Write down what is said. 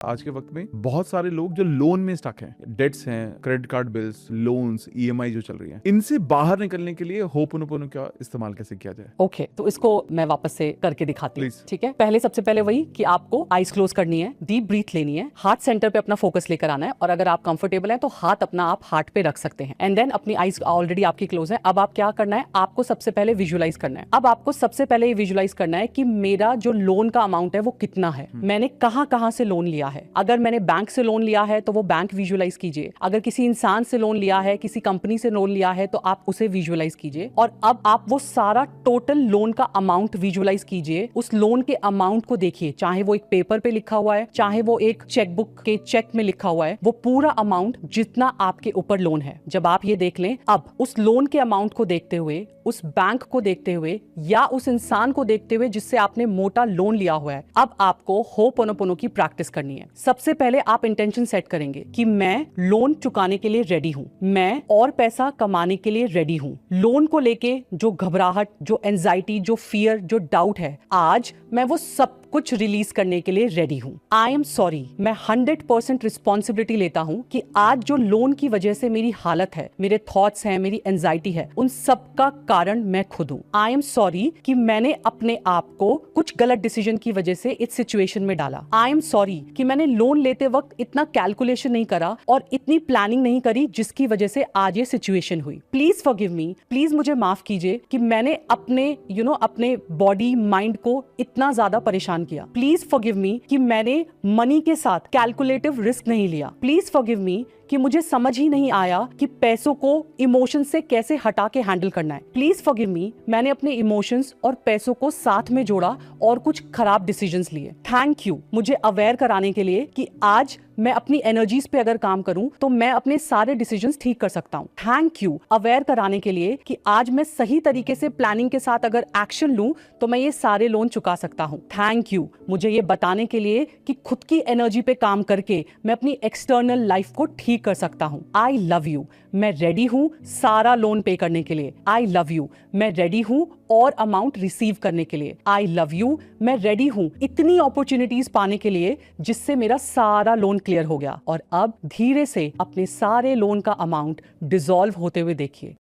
आज के वक्त में बहुत सारे लोग जो लोन में स्टक हैं, डेट्स हैं, credit card bills, loans, EMI जो चल रही है, इनसे बाहर निकलने के लिए होपोनोपोनो का इस्तेमाल कैसे किया जाए? ओके, तो इसको मैं वापस से करके दिखाती हूँ। Please. ठीक है, पहले सबसे पहले वही कि आपको आईज क्लोज करनी है, डीप ब्रीथ लेनी है, हार्ट सेंटर पे अपना फोकस लेकर आना है, और अगर आप कंफर्टेबल हैं तो हाथ अपना आप हार्ट पे रख सकते हैं। एंड देन अपनी आईज ऑलरेडी आपकी क्लोज है। अब आप क्या करना है, आपको सबसे पहले विजुअलाइज करना है। अब आपको सबसे पहले ये विजुअलाइज करना है कि मेरा जो लोन का अमाउंट है वो कितना है, मैंने कहाँ कहाँ से लोन लिया है। अगर मैंने बैंक से लोन लिया है तो वो बैंक विजुअलाइज कीजिए। अगर किसी इंसान से लोन लिया है, किसी कंपनी से लोन लिया है, तो आप उसे विजुअलाइज कीजिए। और अब आप वो सारा टोटल लोन का अमाउंट विजुअलाइज कीजिए। उस लोन के अमाउंट को देखिए, चाहे वो एक पेपर पे लिखा हुआ है, चाहे वो एक चेकबुक के चेक में लिखा हुआ है, वो पूरा अमाउंट जितना आपके ऊपर लोन है। जब आप ये देख लें, अब उस लोन के अमाउंट को देखते हुए, उस बैंक को देखते हुए, या उस इंसान को देखते हुए जिससे आपने मोटा लोन लिया हुआ है, अब आपको होपोनोपोनो की प्रैक्टिस करनी है। सबसे पहले आप इंटेंशन सेट करेंगे कि मैं लोन चुकाने के लिए रेडी हूं, मैं और पैसा कमाने के लिए रेडी हूं। लोन को लेके जो घबराहट, जो एंजाइटी, जो फियर, जो डाउट है, आज मैं वो सब कुछ रिलीज करने के लिए रेडी हूँ। आई एम सॉरी, मैं 100% रिस्पॉन्सिबिलिटी लेता हूँ कि आज जो लोन की वजह से मेरी हालत है, मेरे थॉट्स हैं, मेरी एंजाइटी है, उन सब का कारण मैं खुद हूँ। आई एम सॉरी कि मैंने अपने आप को कुछ गलत डिसीजन की वजह से इस सिचुएशन में डाला। आई एम सॉरी कि मैंने लोन लेते वक्त इतना कैलकुलेशन नहीं करा और इतनी प्लानिंग नहीं करी, जिसकी वजह से आज ये सिचुएशन हुई। प्लीज फॉरगिव मी, प्लीज मुझे माफ कीजिए कि मैंने अपने अपने बॉडी माइंड को इतना ज्यादा परेशान किया। प्लीज फॉरगिव मी कि मैंने मनी के साथ कैलकुलेटिव रिस्क नहीं लिया। प्लीज फॉरगिव मी कि मुझे समझ ही नहीं आया कि पैसों को इमोशन से कैसे हटा के हैंडल करना है। प्लीज फॉरगिव मी, मैंने अपने इमोशंस और पैसों को साथ में जोड़ा और कुछ खराब डिसीजंस लिए। थैंक यू मुझे अवेयर कराने के लिए कि आज मैं अपनी एनर्जीज पे अगर काम करूं तो मैं अपने सारे डिसीजंस ठीक कर सकता हूं। थैंक यू अवेयर कराने के लिए कि आज मैं सही तरीके से प्लानिंग के साथ अगर एक्शन लूं तो मैं ये सारे लोन चुका सकता हूं। थैंक यू मुझे ये बताने के लिए कि खुद की एनर्जी पे काम करके मैं अपनी एक्सटर्नल लाइफ को ठीक कर सकता हूं। आई लव यू, मैं रेडी हूं सारा लोन पे करने के लिए। आई लव यू, मैं रेडी हूं और अमाउंट रिसीव करने के लिए। आई लव यू, मैं रेडी हूं इतनी अपॉर्चुनिटीज पाने के लिए जिससे मेरा सारा लोन क्लियर हो गया। और अब धीरे से अपने सारे लोन का अमाउंट डिसॉल्व होते हुए देखिए।